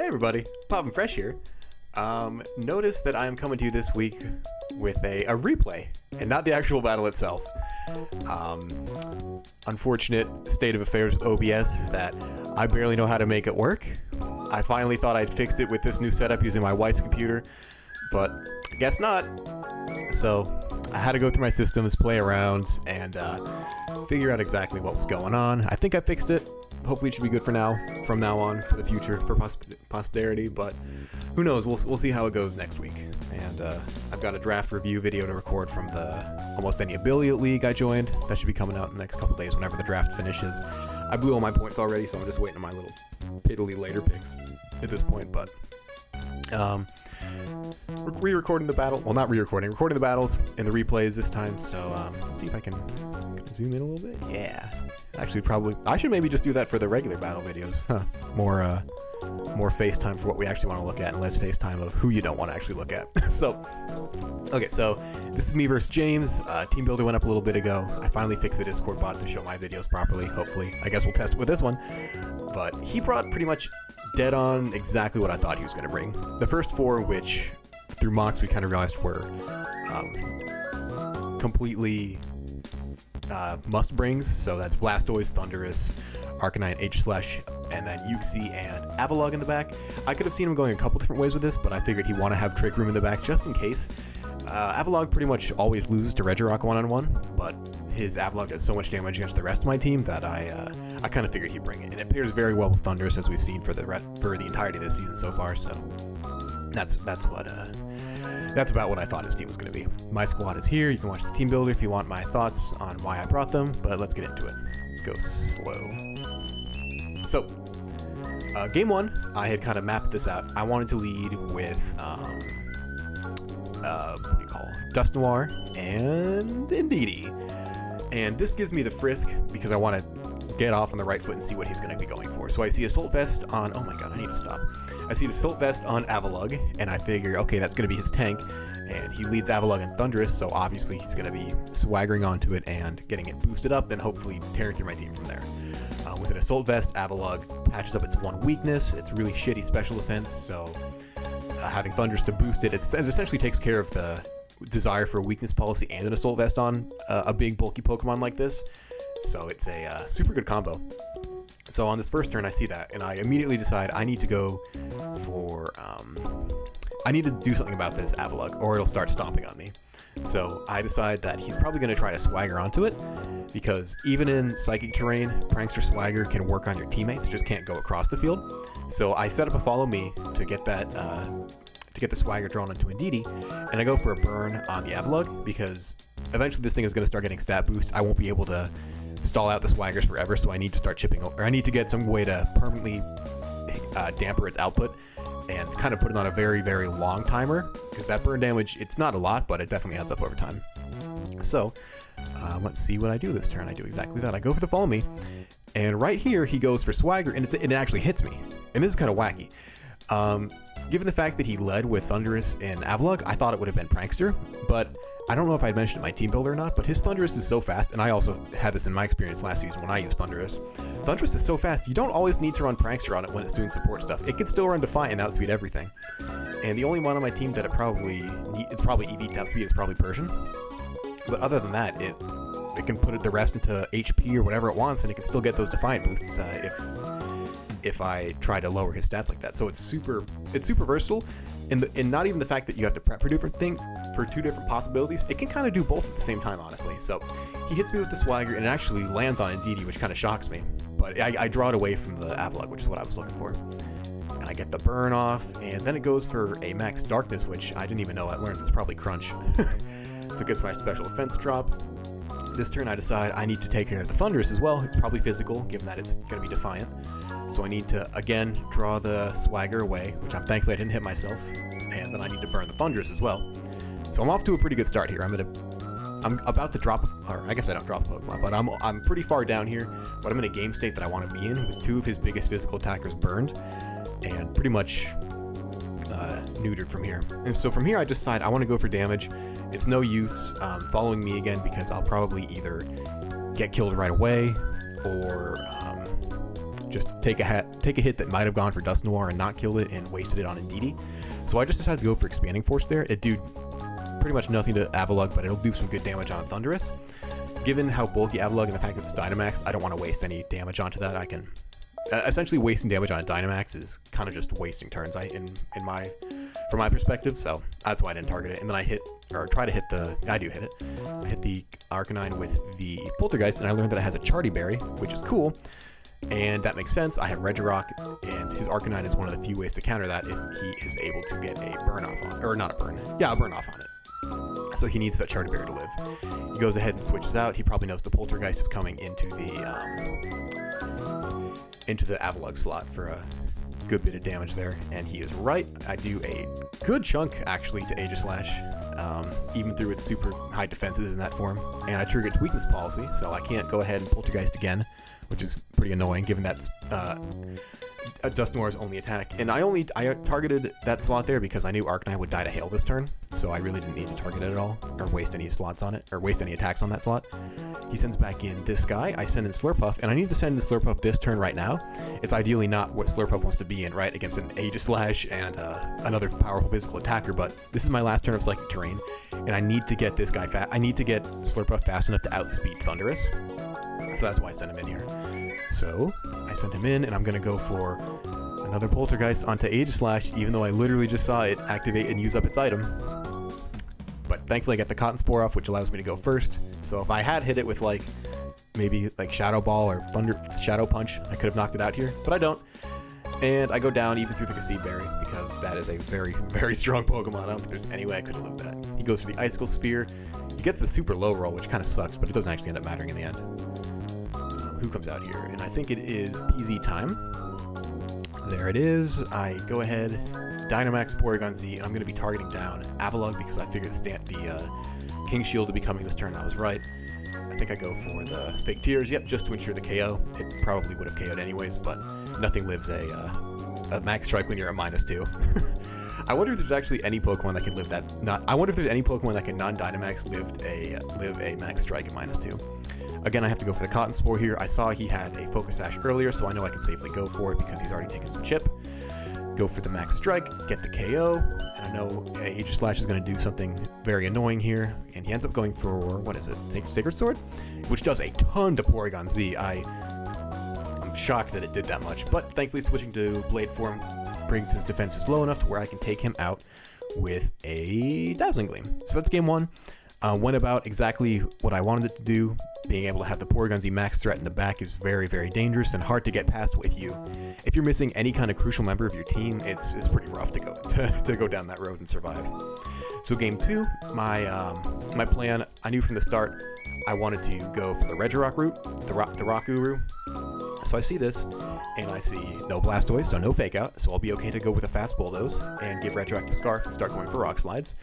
Hey everybody, Poppin' Fresh here. Notice that I am coming to you this week with a replay, and not the actual battle itself. Unfortunate state of affairs with OBS is that I barely know how to make it work. I finally thought I'd fixed it with this new setup using my wife's computer, but I guess not. So I had to go through my systems, play around, and figure out exactly what was going on. I think I fixed it. Hopefully it should be good from now on, for the future, for posterity, but who knows, we'll see how it goes next week. And I've got a draft review video to record from the Almost Any Affiliate League I joined. That should be coming out in the next couple days whenever the draft finishes. I blew all my points already, so I'm just waiting on my little piddly later picks at this point, but recording the battle, well, not recording the battles and the replays this time, so let's see if I can zoom in a little bit. Yeah. Actually, probably I should maybe just do that for the regular battle videos. More FaceTime for what we actually want to look at, and less FaceTime of who you don't want to actually look at. So this is me versus James. Teambuilder went up a little bit ago. I finally fixed the Discord bot to show my videos properly. Hopefully, I guess we'll test it with this one. But he brought pretty much dead on exactly what I thought he was going to bring. The first four, which through mocks we kind of realized were completely must brings, so that's Blastoise, Thundurus, Arcanine, Aegislash, and then Uxie and Avalugg in the back. I could have seen him going a couple different ways with this, but I figured he'd want to have Trick Room in the back just in case. Avalugg pretty much always loses to Regirock one-on-one, but his Avalugg does so much damage against the rest of my team that I kind of figured he'd bring it, and it pairs very well with Thundurus, as we've seen for the entirety of this season so far. So that's about what I thought his team was going to be. My squad is here. You can watch the team builder if you want my thoughts on why I brought them, but let's get into it. Let's go slow. So, game one, I had kind of mapped this out. I wanted to lead with, what do you call it? Dusknoir and Indeedee. And this gives me the frisk because I want to get off on the right foot and see what he's going to be going for. So I see Assault Vest on, oh my god, I need to stop. I see the Assault Vest on Avalugg, and I figure, okay, that's going to be his tank, and he leads Avalugg and Thundurus, so obviously he's going to be swaggering onto it and getting it boosted up and hopefully tearing through my team from there. With an Assault Vest, Avalugg patches up its one weakness. It's really shitty special defense, so having Thundurus to boost it, it essentially takes care of the desire for a weakness policy and an Assault Vest on a big bulky Pokemon like this. So it's a super good combo. So on this first turn, I see that, and I immediately decide I need to go for, I need to do something about this Avalugg, or it'll start stomping on me. So I decide that he's probably going to try to swagger onto it, because even in Psychic terrain, Prankster Swagger can work on your teammates, just can't go across the field. So I set up a Follow Me to get that, to get the Swagger drawn into Indeedee, and I go for a burn on the Avalugg, because eventually this thing is going to start getting stat boosts. I won't be able to stall out the Swaggers forever, so I need to start chipping, or I need to get some way to permanently damper its output and kind of put it on a very, very long timer, because that burn damage, it's not a lot, but it definitely adds up over time. So let's see what I do this turn. I do exactly that. I go for the Follow Me, and right here he goes for Swagger, and it actually hits me, and this is kind of wacky. Given the fact that he led with Thundurus and Avalugg, I thought it would have been Prankster, but I don't know if I'd mentioned it in my team builder or not, but his Thundurus is so fast, and I also had this in my experience last season when I used Thundurus. Thundurus is so fast, you don't always need to run Prankster on it when it's doing support stuff. It can still run Defiant and outspeed everything. And the only one on my team that it's probably EV to outspeed is probably Persian. But other than that, it can put the rest into HP or whatever it wants, and it can still get those Defiant boosts if I try to lower his stats like that. So it's super versatile, and not even the fact that you have to prep for two different possibilities. It can kind of do both at the same time, honestly. So he hits me with the Swagger, and it actually lands on Indeedee, which kind of shocks me. But I draw it away from the Avalugg, which is what I was looking for. And I get the burn off, and then it goes for a Max Darkness, which I didn't even know it learns. It's probably Crunch. So it gets my special defense drop. This turn I decide I need to take care of the Thundurus as well. It's probably physical, given that it's going to be Defiant. So I need to, again, draw the Swagger away, which I'm thankfully I didn't hit myself. And then I need to burn the Thundurus as well. So I'm off to a pretty good start here. I'm about to drop, or I guess I don't drop a Pokemon, but I'm pretty far down here. But I'm in a game state that I want to be in, with two of his biggest physical attackers burned, and pretty much neutered from here. And so from here I decide I want to go for damage. It's no use following me again, because I'll probably either get killed right away, or just take a hit that might have gone for Dust Noir and not killed it and wasted it on Indeedee. So I just decided to go for Expanding Force there. It do pretty much nothing to Avalugg, but it'll do some good damage on Thunderous. Given how bulky Avalugg and the fact that it's Dynamax, I don't want to waste any damage onto that. I can essentially wasting damage on a Dynamax is kind of just wasting turns from my perspective, so that's why I didn't target it. And then I hit the Arcanine with the Poltergeist, and I learned that it has a Charty Berry, which is cool, and that makes sense. I have Regirock, and his Arcanine is one of the few ways to counter that if he is able to get a burn off on, or not a burn, yeah, a burn off on it. So he needs that Charty Berry to live. He goes ahead and switches out. He probably knows the Poltergeist is coming into the Avalugg slot for a good bit of damage there, and he is right. I do a good chunk actually to Aegislash, even through its super high defenses in that form, and I trigger its weakness policy, so I can't go ahead and Poltergeist again, which is pretty annoying given that's Dust Noir's only attack. And I targeted that slot there because I knew Arcanine would die to Hail this turn, so I really didn't need to target it at all or waste any slots on it or waste any attacks on that slot. He sends back in this guy. I send in Slurpuff, and I need to send in Slurpuff this turn right now. It's ideally not what Slurpuff wants to be in, right, against an Aegislash and another powerful physical attacker, but this is my last turn of Psychic Terrain, and I need to get this guy I need to get Slurpuff fast enough to outspeed Thunderous, so that's why I sent him in here. So I sent him in, and I'm going to go for another Poltergeist onto Aegislash, even though I literally just saw it activate and use up its item. But thankfully I get the Cotton Spore off, which allows me to go first. So if I had hit it with maybe Shadow Ball or Shadow Punch, I could have knocked it out here, but I don't. And I go down even through the Cassib Berry because that is a very, very strong Pokemon. I don't think there's any way I could have lived that. He goes for the Icicle Spear. He gets the super low roll, which kind of sucks, but it doesn't actually end up mattering in the end. Who comes out here? And I think it is PZ time. There it is. I go ahead, Dynamax Porygon Z, and I'm going to be targeting down Avalugg because I figured the King Shield to be coming this turn. I was right. I think I go for the Fake Tears, yep, just to ensure the KO. It probably would have KO'd anyways, but nothing lives a Max Strike when you're at -2. I wonder if there's actually any Pokemon that can live that. I wonder if there's any Pokemon that can non-Dynamax live a Max Strike at -2. Again, I have to go for the Cotton Spore here. I saw he had a Focus Sash earlier, so I know I can safely go for it because he's already taken some chip. Go for the Max Strike, get the KO, and I know Aegislash is going to do something very annoying here, and he ends up going for, what is it, Sacred Sword? Which does a ton to Porygon Z. I'm shocked that it did that much, but thankfully switching to Blade form brings his defenses low enough to where I can take him out with a Dazzling Gleam. So that's game one. Went about exactly what I wanted it to do. Being able to have the Porygon Z max threat in the back is very, very dangerous and hard to get past with you. If you're missing any kind of crucial member of your team, it's pretty rough to go down that road and survive. So game two, my plan, I knew from the start I wanted to go for the Regirock route, the Rock Guru. So I see this, and I see no Blastoise, so no Fake Out, so I'll be okay to go with a Fast Bulldoze and give Regirock the Scarf and start going for Rock Slides.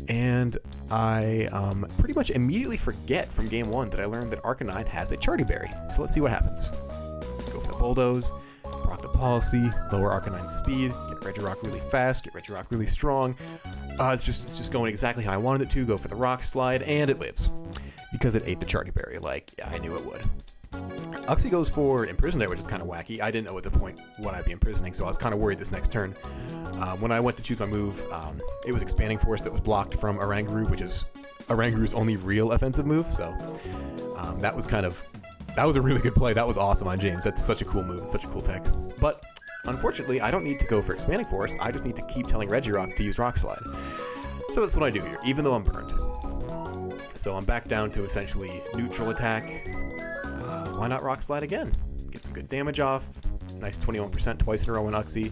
And I pretty much immediately forget from game one that I learned that Arcanine has a Charty Berry. So let's see what happens. Go for the Bulldoze, proc the Policy, lower Arcanine's speed, get Regirock really fast, get Regirock really strong. It's just going exactly how I wanted it to. Go for the Rock Slide, and it lives because it ate the Charty Berry. Like, yeah, I knew it would. Uxie goes for Imprison there, which is kind of wacky. I didn't know at the point what I'd be imprisoning, so I was kind of worried this next turn. When I went to choose my move, it was Expanding Force that was blocked from Oranguru, which is Oranguru's only real offensive move, so that was a really good play. That was awesome on James. That's such a cool move. It's such a cool tech. But unfortunately, I don't need to go for Expanding Force. I just need to keep telling Regirock to use Rock Slide. So that's what I do here, even though I'm burned. So I'm back down to essentially neutral attack. Why not Rock Slide again? Get some good damage off. Nice 21% twice in a row on Uxie.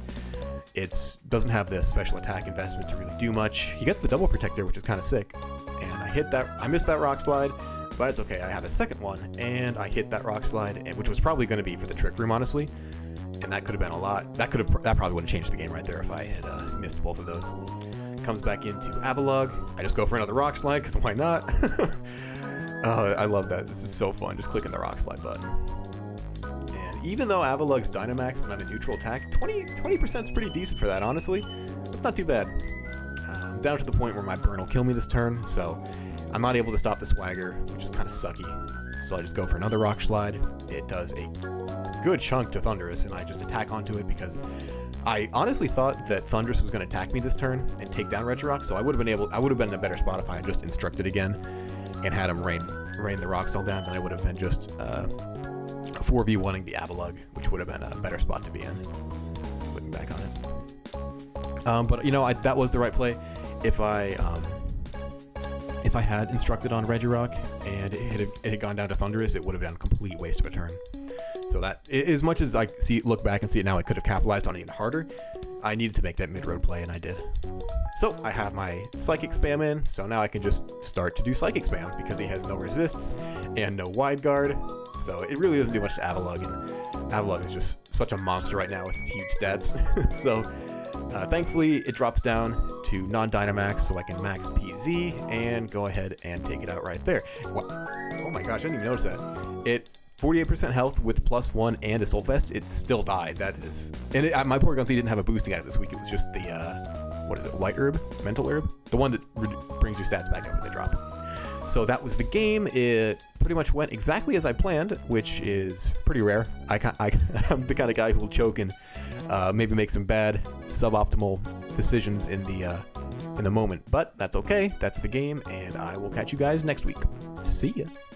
It doesn't have the special attack investment to really do much. He gets the double protect there, which is kind of sick. And I missed that Rock Slide, but it's okay. I have a second one, and I hit that Rock Slide, which was probably going to be for the Trick Room, honestly. And that could have been a lot. That probably would have changed the game right there if I had missed both of those. Comes back into Avalugg. I just go for another Rock Slide, because why not? Oh, I love that. This is so fun, just clicking the Rock Slide button. And even though Avalugg's Dynamax and I'm a neutral attack, 20% is pretty decent for that, honestly. That's not too bad. I'm down to the point where my burn will kill me this turn, so I'm not able to stop the Swagger, which is kind of sucky. So I just go for another Rock Slide. It does a good chunk to Thunderous, and I just attack onto it because I honestly thought that Thunderous was going to attack me this turn and take down Regirock, so I would have been in a better spot if I had just instructed again and had him rain the rock cell down. Then I would have been just 4v1ing the Avalug, which would have been a better spot to be in, looking back on it. But you know, that was the right play. If I had instructed on Regirock and it had gone down to Thunderous, it would have been a complete waste of a turn. So that, as much as I look back and see it now, I could have capitalized on it even harder. I needed to make that mid-road play, and I did. So I have my Psychic spam in, so now I can just start to do Psychic spam because he has no resists and no wide guard. So it really doesn't do much to Avalug, and Avalug is just such a monster right now with its huge stats. So thankfully it drops down to non-Dynamax, so I can max PZ and go ahead and take it out right there. Oh my gosh, I didn't even notice that. It 48% health with +1 and a Assault Vest, it still died. That is, and my poor Gunsy didn't have a boosting item this week. It was just the what is it, White Herb, Mental Herb, the one that brings your stats back up with the drop. So that was the game. It pretty much went exactly as I planned, which is pretty rare. I'm the kind of guy who will choke and maybe make some bad suboptimal decisions in the moment, but that's okay. That's the game, and I will catch you guys next week. See ya.